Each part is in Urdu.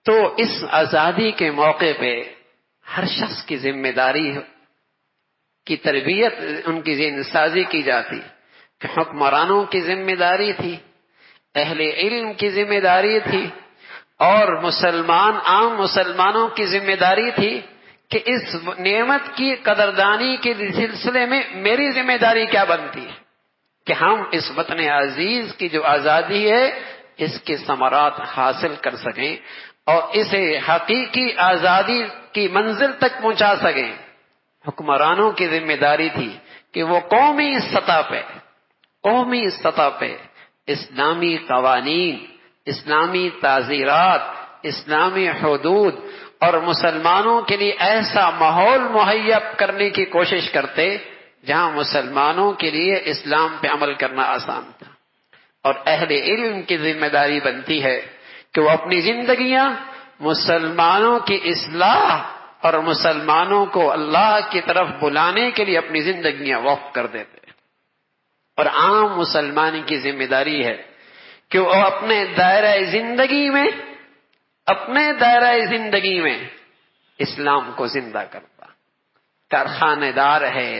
تو اس آزادی کے موقع پہ ہر شخص کی ذمہ داری کی تربیت، ان کی ذہن سازی کی جاتی کہ حکمرانوں کی ذمہ داری تھی، اہل علم کی ذمہ داری تھی، اور عام مسلمانوں کی ذمہ داری تھی کہ اس نعمت کی قدردانی کے سلسلے میں میری ذمہ داری کیا بنتی ہے کہ ہم اس وطن عزیز کی جو آزادی ہے اس کے ثمرات حاصل کر سکیں اور اسے حقیقی آزادی کی منزل تک پہنچا سکیں۔ حکمرانوں کی ذمہ داری تھی کہ وہ قومی سطح پہ اسلامی قوانین، اسلامی تعزیرات، اسلامی حدود اور مسلمانوں کے لیے ایسا ماحول مہیا کرنے کی کوشش کرتے جہاں مسلمانوں کے لیے اسلام پہ عمل کرنا آسان تھا۔ اور اہل علم کی ذمہ داری بنتی ہے کہ وہ اپنی زندگیاں مسلمانوں کی اصلاح اور مسلمانوں کو اللہ کی طرف بلانے کے لیے اپنی زندگیاں وقف کر دیتے۔ اور عام مسلمان کی ذمہ داری ہے کہ وہ اپنے دائرہ زندگی میں اسلام کو زندہ کرتا، کارخانہ دار ہے،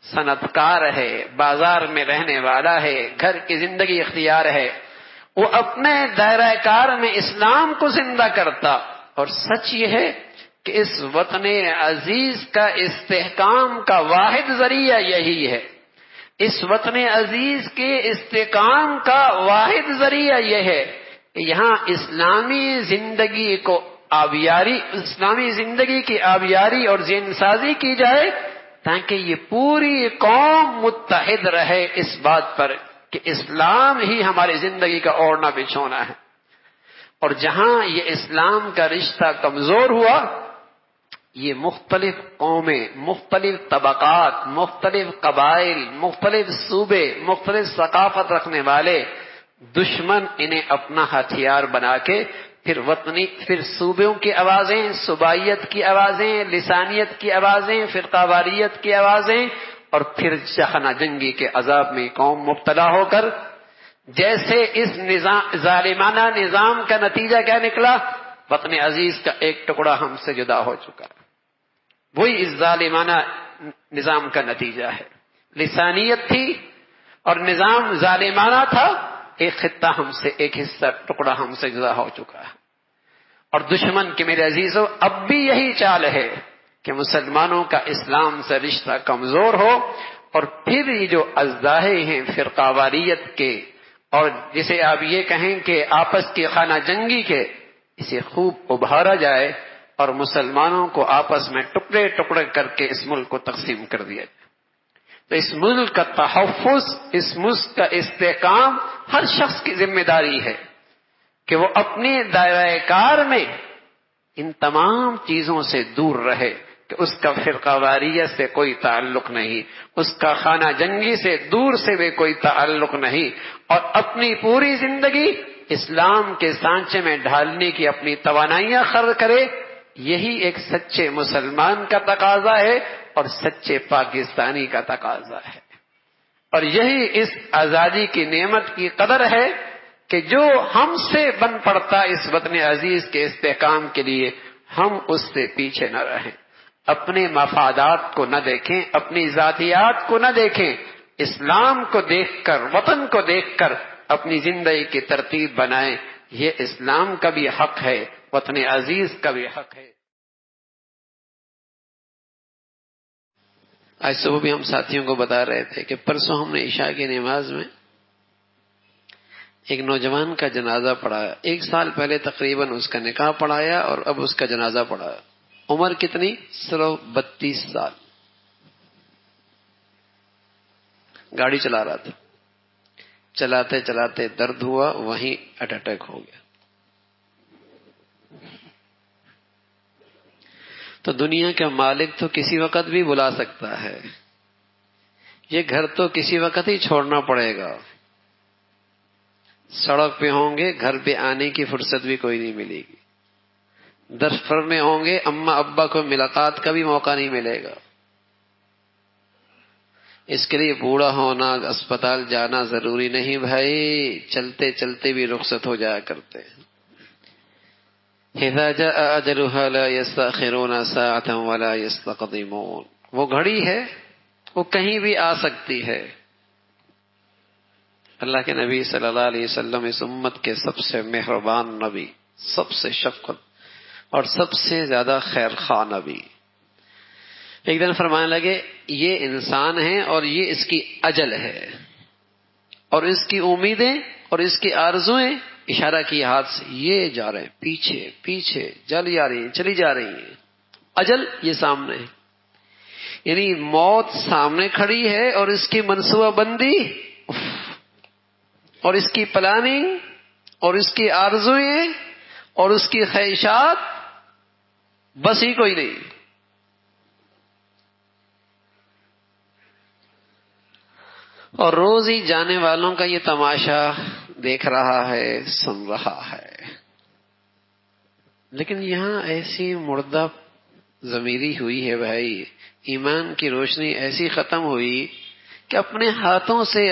صنعت کار ہے، بازار میں رہنے والا ہے، گھر کی زندگی اختیار ہے، وہ اپنے دائرہ کار میں اسلام کو زندہ کرتا۔ اور سچ یہ ہے کہ اس وطن عزیز کا استحکام کا واحد ذریعہ یہی ہے، اس وطن عزیز کے استحکام کا واحد ذریعہ یہ ہے کہ یہاں اسلامی زندگی کی آبیاری اور ذہن سازی کی جائے تاکہ یہ پوری قوم متحد رہے اس بات پر کہ اسلام ہی ہماری زندگی کا اوڑھنا بچھونا ہے۔ اور جہاں یہ اسلام کا رشتہ کمزور ہوا، یہ مختلف قومیں، مختلف طبقات، مختلف قبائل، مختلف صوبے، مختلف ثقافت رکھنے والے دشمن انہیں اپنا ہتھیار بنا کے پھر صوبوں کی آوازیں، صوبائیت کی آوازیں، لسانیت کی آوازیں، فرقہ واریت کی آوازیں، اور پھر خانہ جنگی کے عذاب میں قوم مبتلا ہو کر جیسے اس ظالمانہ نظام کا نتیجہ کیا نکلا؟ وطن عزیز کا ایک ٹکڑا ہم سے جدا ہو چکا، وہی اس ظالمانہ نظام کا نتیجہ ہے۔ لسانیت تھی اور نظام ظالمانہ تھا، ایک خطہ ایک حصہ ٹکڑا ہم سے جدا ہو چکا ہے۔ اور دشمن کے میرے عزیزوں اب بھی یہی چال ہے کہ مسلمانوں کا اسلام سے رشتہ کمزور ہو، اور پھر یہ جو اژدھے ہیں فرقہ واریت کے، اور جسے آپ یہ کہیں کہ آپس کی خانہ جنگی کے، اسے خوب ابھارا جائے اور مسلمانوں کو آپس میں ٹکڑے ٹکڑے کر کے اس ملک کو تقسیم کر دیا جائے۔ تو اس ملک کا تحفظ، اس ملک کا استحکام ہر شخص کی ذمہ داری ہے کہ وہ اپنے دائرہ کار میں ان تمام چیزوں سے دور رہے کہ اس کا فرقہ واریت سے کوئی تعلق نہیں، اس کا خانہ جنگی سے دور سے بھی کوئی تعلق نہیں، اور اپنی پوری زندگی اسلام کے سانچے میں ڈھالنے کی اپنی توانائیاں خرچ کرے۔ یہی ایک سچے مسلمان کا تقاضا ہے اور سچے پاکستانی کا تقاضا ہے، اور یہی اس آزادی کی نعمت کی قدر ہے کہ جو ہم سے بن پڑتا اس وطن عزیز کے استحکام کے لیے ہم اس سے پیچھے نہ رہیں، اپنے مفادات کو نہ دیکھیں، اپنی ذاتیات کو نہ دیکھیں، اسلام کو دیکھ کر، وطن کو دیکھ کر اپنی زندگی کی ترتیب بنائیں۔ یہ اسلام کا بھی حق ہے، وطن عزیز کا بھی حق ہے۔ آج صبح بھی ہم ساتھیوں کو بتا رہے تھے کہ پرسوں ہم نے عشاء کی نماز میں ایک نوجوان کا جنازہ پڑھایا، 1 سال پہلے تقریباً اس کا نکاح پڑھایا اور اب اس کا جنازہ پڑھایا۔ عمر کتنی؟ صرف 32 سال۔ گاڑی چلا رہا تھا، چلاتے چلاتے درد ہوا، وہیں ہارٹ اٹیک ہو گیا۔ تو دنیا کا مالک تو کسی وقت بھی بلا سکتا ہے، یہ گھر تو کسی وقت ہی چھوڑنا پڑے گا۔ سڑک پہ ہوں گے، گھر پہ آنے کی فرصت بھی کوئی نہیں ملے گی، دفتر میں ہوں گے، اماں ابا کو ملاقات کا بھی موقع نہیں ملے گا۔ اس کے لیے بوڑھا ہونا، اسپتال جانا ضروری نہیں بھائی، چلتے چلتے بھی رخصت ہو جایا کرتے ہیں۔ اذا جاء اجلها لا يستأخرون ساعة ولا يستقدمون. وہ گھڑی ہے وہ کہیں بھی آ سکتی ہے. اللہ کے نبی صلی اللہ علیہ وسلم اس امت کے سب سے مہربان نبی، سب سے شفقت اور سب سے زیادہ خیر خواہ نبی، ایک دن فرمانے لگے یہ انسان ہے اور یہ اس کی اجل ہے اور اس کی امیدیں اور اس کی آرزویں، اشارہ کی ہاتھ سے، یہ جا رہے ہیں پیچھے پیچھے چلی جا رہی ہیں. اجل یہ سامنے ہے، یعنی موت سامنے کھڑی ہے اور اس کی منصوبہ بندی اور اس کی پلاننگ اور اس کی آرزویں اور اس کی خواہشات بس ہی کوئی نہیں. اور روز ہی جانے والوں کا یہ تماشا دیکھ رہا ہے، سن رہا ہے. لیکن یہاں ایسی مردہ ضمیری ہوئی ہے بھائی، ایمان کی روشنی ایسی ختم ہوئی کہ اپنے ہاتھوں سے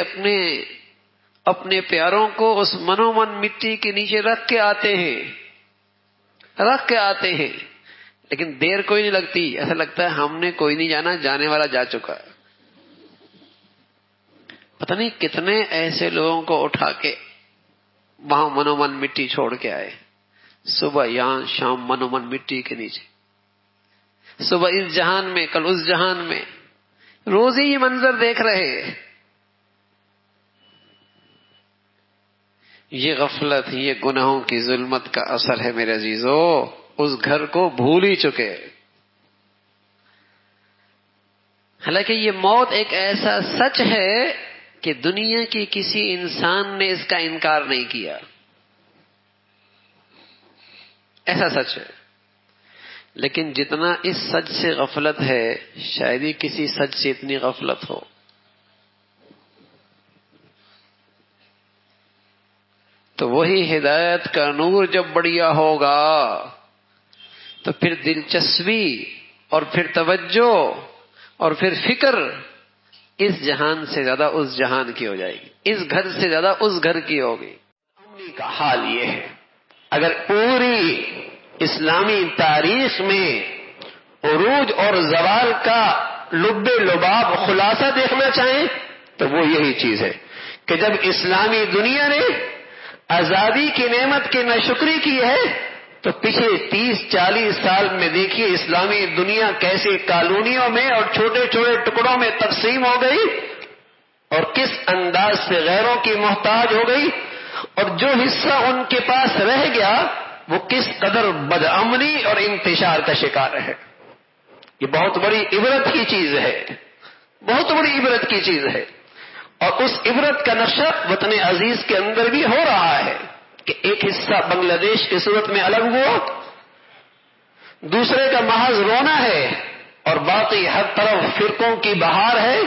اپنے پیاروں کو اس منومن مٹی کے نیچے رکھ کے آتے ہیں، لیکن دیر کوئی نہیں لگتی. ایسا لگتا ہے ہم نے کوئی نہیں جانا، جانے والا جا چکا ہے. پتہ نہیں کتنے ایسے لوگوں کو اٹھا کے وہاں منومن مٹی چھوڑ کے آئے. صبح یہاں، شام منومن مٹی کے نیچے، صبح اس جہان میں، کل اس جہان میں، روز ہی یہ منظر دیکھ رہے. یہ غفلت، یہ گناہوں کی ظلمت کا اثر ہے میرے عزیزو. اس گھر کو بھول ہی چکے. حالانکہ یہ موت ایک ایسا سچ ہے کہ دنیا کی کسی انسان نے اس کا انکار نہیں کیا. ایسا سچ ہے. لیکن جتنا اس سچ سے غفلت ہے، شاید ہی کسی سچ سے اتنی غفلت ہو. تو وہی ہدایت کا نور جب بڑھیا ہوگا تو پھر دلچسپی اور پھر توجہ اور پھر فکر اس جہان سے زیادہ اس جہان کی ہو جائے گی، اس گھر سے زیادہ اس گھر کی ہوگی. امنی کا حال یہ ہے، اگر پوری اسلامی تاریخ میں عروج اور زوال کا لب لباب خلاصہ دیکھنا چاہیں تو وہ یہی چیز ہے کہ جب اسلامی دنیا نے آزادی کی نعمت کی ناشکری کی ہے تو پچھلے 30-40 سال میں دیکھیے اسلامی دنیا کیسے کالونیوں میں اور چھوٹے چھوٹے ٹکڑوں میں تقسیم ہو گئی اور کس انداز سے غیروں کی محتاج ہو گئی، اور جو حصہ ان کے پاس رہ گیا وہ کس قدر بدامنی اور انتشار کا شکار ہے. یہ بہت بڑی عبرت کی چیز ہے، بہت بڑی عبرت کی چیز ہے. اور اس عبرت کا نقشہ وطن عزیز کے اندر بھی ہو رہا ہے کہ ایک حصہ بنگلہ دیش کی صورت میں الگ ہوا، دوسرے کا محض رونا ہے، اور باقی ہر طرف فرقوں کی بہار ہے،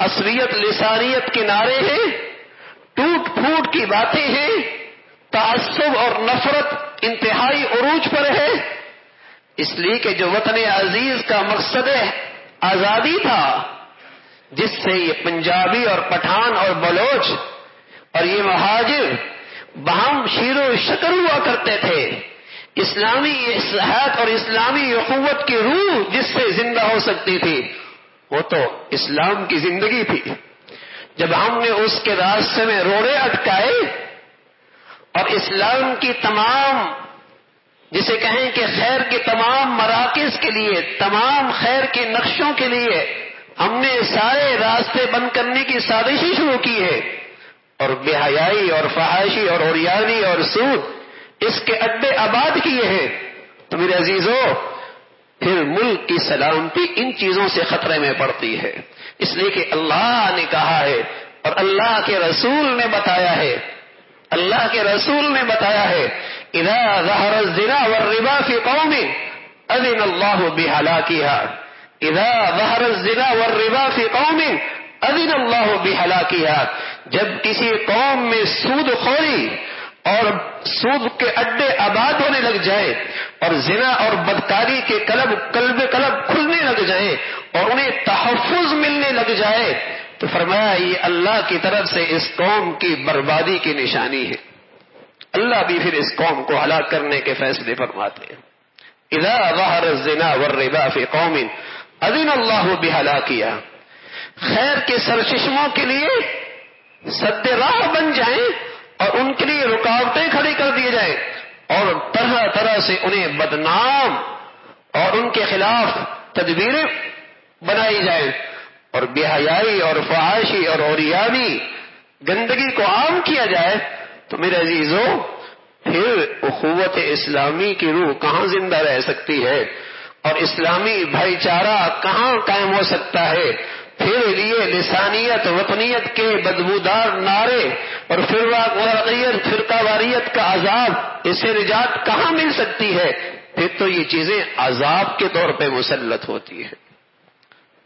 عصبیت لسانیت کے نعرے ہیں، ٹوٹ پھوٹ کی باتیں ہیں، تعصب اور نفرت انتہائی عروج پر ہے. اس لیے کہ جو وطن عزیز کا مقصد آزادی تھا، جس سے یہ پنجابی اور پٹھان اور بلوچ اور یہ مہاجر باہم شیر و شکر ہوا کرتے تھے، اسلامی اصلاحات اور اسلامی اخوت کی روح جس سے زندہ ہو سکتی تھی، وہ تو اسلام کی زندگی تھی. جب ہم نے اس کے راستے میں روڑے اٹکائے اور اسلام کی تمام، جسے کہیں کہ خیر کے تمام مراکز کے لیے، تمام خیر کے نقشوں کے لیے ہم نے سارے راستے بند کرنے کی سازشیں شروع کی ہے، اور بے حیائی اور فحاشی اور عریانی اور سود اس کے اڈے آباد کیے ہیں، تو میرے عزیزو پھر ملک کی سلامتی ان چیزوں سے خطرے میں پڑتی ہے. اس لیے کہ اللہ نے کہا ہے اور اللہ کے رسول نے بتایا ہے، اللہ کے رسول نے بتایا ہے، اذا ظہر الزنا والربا فی قوم اذن اللہ بہلاکہا، اذا ظہر الزنا والربا فی قوم اذن اللہ بہلاکہا. جب کسی قوم میں سود خوری اور سود کے اڈے آباد ہونے لگ جائے اور زنا اور بدکاری کے کلب کھلنے لگ جائے اور انہیں تحفظ ملنے لگ جائے تو فرمایا یہ اللہ کی طرف سے اس قوم کی بربادی کی نشانی ہے. اللہ بھی پھر اس قوم کو ہلاک کرنے کے فیصلے فرماتے ہیں. اذا ظہر الزنا والربا فی قوم اذن اللہ بہلاکیہ. خیر کے سرچشموں کے لیے سد راہ بن جائیں اور ان کے لیے رکاوٹیں کھڑی کر دی جائیں اور طرح طرح سے انہیں بدنام اور ان کے خلاف تدبیریں بنائی جائیں اور بے حیائی اور فحاشی اور عریانی گندگی کو عام کیا جائے، تو میرے عزیزو پھر اخوت اسلامی کی روح کہاں زندہ رہ سکتی ہے اور اسلامی بھائی چارہ کہاں قائم ہو سکتا ہے؟ پھر یہ لسانیت وطنیت کے بدبودار نعرے اور فرقہ واریت کا عذاب، اس سے نجات کہاں مل سکتی ہے؟ پھر تو یہ چیزیں عذاب کے طور پہ مسلط ہوتی ہیں،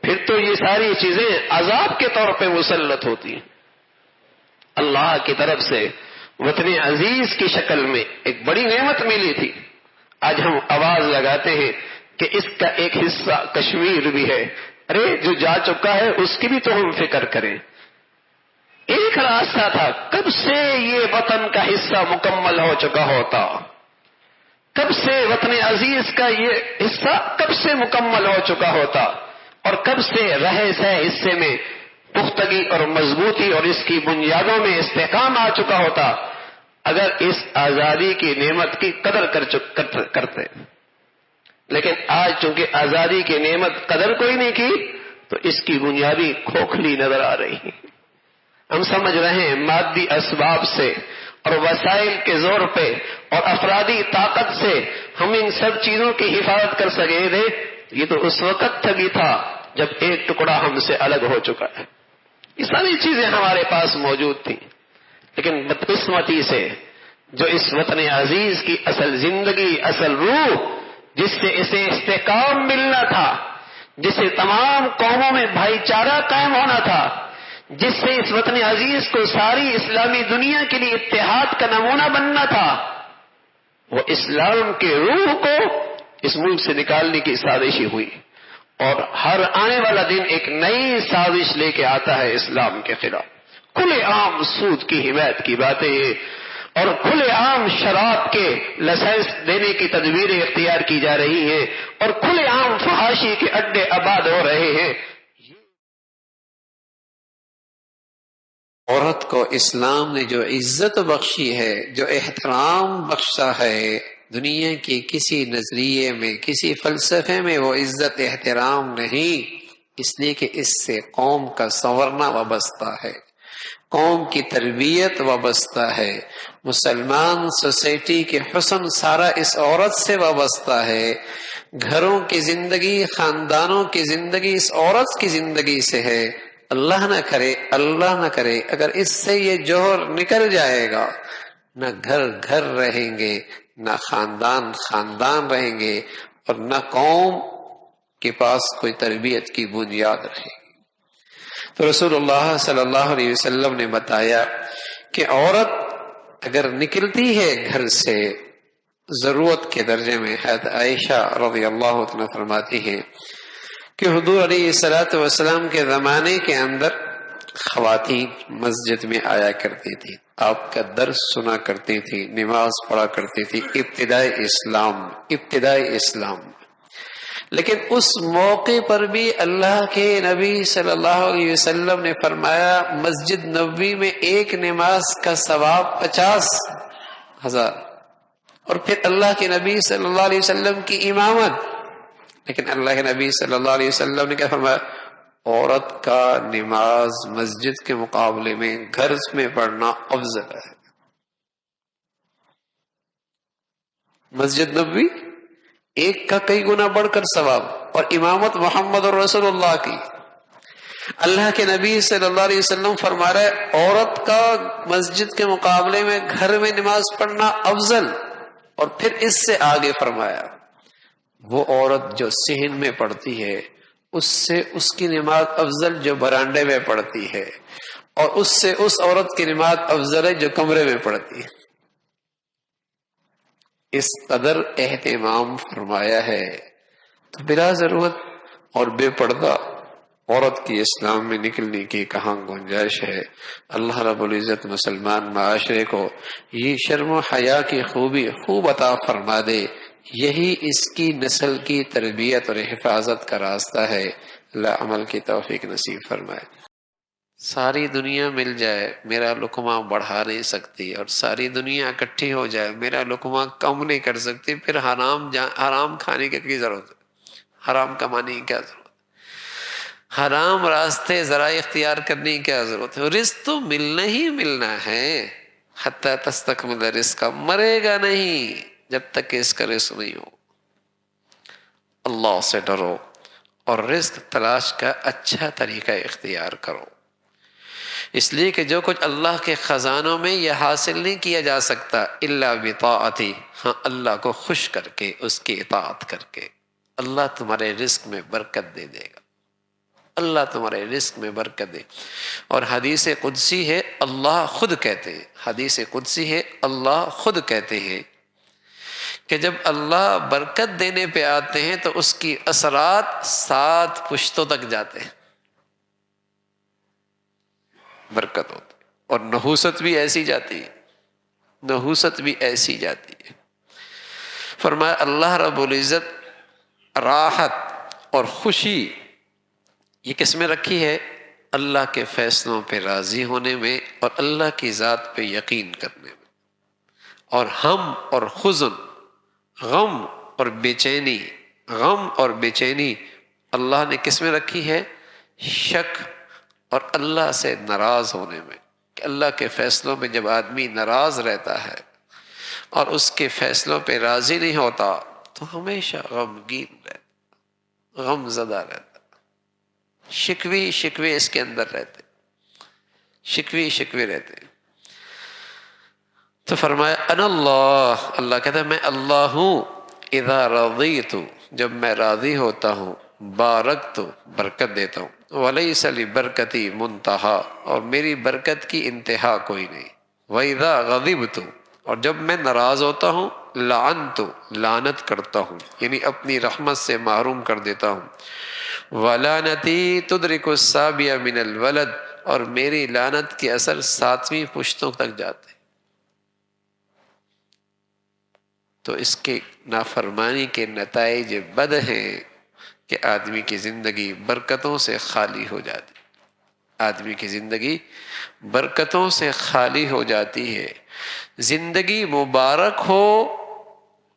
پھر تو یہ ساری چیزیں عذاب کے طور پہ مسلط ہوتی ہیں. اللہ کی طرف سے وطن عزیز کی شکل میں ایک بڑی نعمت ملی تھی. آج ہم آواز لگاتے ہیں کہ اس کا ایک حصہ کشمیر بھی ہے. ارے جو جا چکا ہے اس کی بھی تو ہم فکر کریں. ایک راستہ تھا، کب سے یہ وطن کا حصہ مکمل ہو چکا ہوتا، کب سے وطن عزیز کا یہ حصہ کب سے مکمل ہو چکا ہوتا اور کب سے رہے سہ حصے میں پختگی اور مضبوطی اور اس کی بنیادوں میں استحکام آ چکا ہوتا اگر اس آزادی کی نعمت کی قدر کرتے. لیکن آج چونکہ آزادی کی نعمت قدر کوئی نہیں کی تو اس کی بنیادی کھوکھلی نظر آ رہی ہے. ہم سمجھ رہے ہیں مادی اسباب سے اور وسائل کے زور پہ اور افرادی طاقت سے ہم ان سب چیزوں کی حفاظت کر سکے تھے. یہ تو اس وقت تک ہی تھا جب ایک ٹکڑا ہم سے الگ ہو چکا ہے. یہ ساری چیزیں ہمارے پاس موجود تھیں، لیکن بدقسمتی سے جو اس وطن عزیز کی اصل زندگی، اصل روح، جس سے اسے استحکام ملنا تھا، جس سے تمام قوموں میں بھائی چارہ قائم ہونا تھا، جس سے اس وطن عزیز کو ساری اسلامی دنیا کے لیے اتحاد کا نمونہ بننا تھا، وہ اسلام کے روح کو اس ملک سے نکالنے کی سازشی ہوئی. اور ہر آنے والا دن ایک نئی سازش لے کے آتا ہے اسلام کے خلاف. کھلے عام سود کی حمایت کی باتیں ہیں اور کھلے عام شراب کے لائسنس دینے کی تدبیریں اختیار کی جا رہی ہیں اور کھلے عام فحاشی کے اڈے آباد ہو رہے ہیں. عورت کو اسلام نے جو عزت بخشی ہے، جو احترام بخشا ہے، دنیا کے کسی نظریے میں، کسی فلسفے میں وہ عزت احترام نہیں. اس لیے کہ اس سے قوم کا سنورنا وابستہ ہے، قوم کی تربیت وابستہ ہے، مسلمان سوسائٹی کے حسن سارا اس عورت سے وابستہ ہے. گھروں کی زندگی، خاندانوں کی زندگی اس عورت کی زندگی سے ہے. اللہ نہ کرے اگر اس سے یہ جوہر نکل جائے گا، نہ گھر گھر رہیں گے، نہ خاندان خاندان رہیں گے اور نہ قوم کے پاس کوئی تربیت کی بنیاد رہے گی. تو رسول اللہ صلی اللہ علیہ وسلم نے بتایا کہ عورت اگر نکلتی ہے گھر سے ضرورت کے درجے میں، حضرت عائشہ رضی اللہ عنہا فرماتی ہیں کہ حضور علیہ الصلوۃ والسلام کے زمانے کے اندر خواتین مسجد میں آیا کرتی تھی، آپ کا درس سنا کرتی تھی، نماز پڑھا کرتی تھی. ابتدائی اسلام. لیکن اس موقع پر بھی اللہ کے نبی صلی اللہ علیہ وسلم نے فرمایا مسجد نبوی میں ایک نماز کا ثواب 50,000 اور پھر اللہ کے نبی صلی اللہ علیہ وسلم کی امامت. لیکن اللہ کے نبی صلی اللہ علیہ وسلم نے کیا فرمایا؟ عورت کا نماز مسجد کے مقابلے میں گھر میں پڑھنا افضل ہے. مسجد نبوی ایک کا کئی گنا بڑھ کر ثواب، اور امامت محمد رسول اللہ کی. اللہ کے نبی صلی اللہ علیہ وسلم فرما رہے عورت کا مسجد کے مقابلے میں گھر میں نماز پڑھنا افضل، اور پھر اس سے آگے فرمایا وہ عورت جو صحن میں پڑھتی ہے اس سے اس کی نماز افضل جو برانڈے میں پڑھتی ہے، اور اس سے اس عورت کی نماز افضل ہے جو کمرے میں پڑھتی ہے. اس قدر اہتمام فرمایا ہے تو بلا ضرورت اور بے پردہ عورت کی اسلام میں نکلنے کی کہاں گنجائش ہے؟ اللہ رب العزت مسلمان معاشرے کو یہ شرم و حیا کی خوبی خوب عطا فرما دے، یہی اس کی نسل کی تربیت اور حفاظت کا راستہ ہے۔ اللہ عمل کی توفیق نصیب فرمائے۔ ساری دنیا مل جائے میرا لقمہ بڑھا نہیں سکتی، اور ساری دنیا اکٹھی ہو جائے میرا لقمہ کم نہیں کر سکتی، پھر حرام کھانے کی کیا ضرورت ہے؟ حرام کمانے کی کیا ضرورت ہے؟ حرام راستے ذرائع اختیار کرنے کی کیا ضرورت ہے؟ رزق تو ملنا ہی ملنا ہے، حتی تستکمل رزق، مرے گا نہیں جب تک کہ اس کا رزق نہیں ہو۔ اللہ سے ڈرو اور رزق تلاش کا اچھا طریقہ اختیار کرو، اس لیے کہ جو کچھ اللہ کے خزانوں میں یہ حاصل نہیں کیا جا سکتا الا بطاعتی، ہاں اللہ کو خوش کر کے، اس کی اطاعت کر کے، اللہ تمہارے رزق میں برکت دے دے گا، اللہ تمہارے رزق میں برکت دے۔ اور حدیث قدسی ہے، اللہ خود کہتے ہیں، حدیث قدسی ہے اللہ خود کہتے ہیں کہ جب اللہ برکت دینے پہ آتے ہیں تو اس کی اثرات 7 پشتوں تک جاتے ہیں، برکت ہوتی ہے، اور نحوست بھی ایسی جاتی ہے، نحوست بھی ایسی جاتی ہے۔ فرمایا اللہ رب العزت راحت اور خوشی یہ کس میں رکھی ہے؟ اللہ کے فیصلوں پہ راضی ہونے میں اور اللہ کی ذات پہ یقین کرنے میں۔ اور ہم اور حزن، غم اور بے چینی، غم اور بے چینی اللہ نے کس میں رکھی ہے؟ شک اور اللہ سے ناراض ہونے میں، کہ اللہ کے فیصلوں پہ جب آدمی ناراض رہتا ہے اور اس کے فیصلوں پہ راضی نہیں ہوتا تو ہمیشہ غمگین رہتا، غم زدہ رہتا، شکوے اس کے اندر رہتے، شکوے رہتے۔ تو فرمایا انا اللہ، اللہ کہتا ہے میں اللہ ہوں، اذا رضیت، جب میں راضی ہوتا ہوں، بارکت، برکت دیتا ہوں، ولیس لبرکتی منتہا، اور میری برکت کی انتہا کوئی نہیں، واذا غضبت، اور جب میں ناراض ہوتا ہوں، لعنت، لعنت کرتا ہوں، یعنی اپنی رحمت سے محروم کر دیتا ہوں، ولعنتی تدرک السابع من الولد، اور میری لعنت کے اثر 7ویں پشتوں تک جاتے ہیں۔ تو اس کے نافرمانی کے نتائج بد ہیں کہ آدمی کی زندگی برکتوں سے خالی ہو جاتی، آدمی کی زندگی برکتوں سے خالی ہو جاتی ہے۔ زندگی مبارک ہو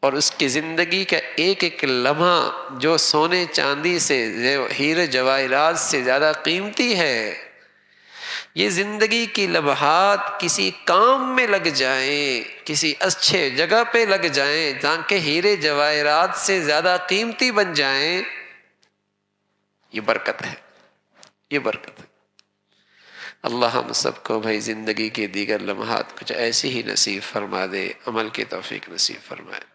اور اس کی زندگی کا ایک ایک لمحہ جو سونے چاندی سے، ہیرے جواہرات سے زیادہ قیمتی ہے، یہ زندگی کی لمحات کسی کام میں لگ جائیں، کسی اچھے جگہ پہ لگ جائیں تاکہ ہیرے جواہرات سے زیادہ قیمتی بن جائیں، یہ برکت ہے، یہ برکت ہے۔ اللہ ہم سب کو بھائی زندگی کے دیگر لمحات کچھ ایسی ہی نصیب فرما دے، عمل کی توفیق نصیب فرمائے۔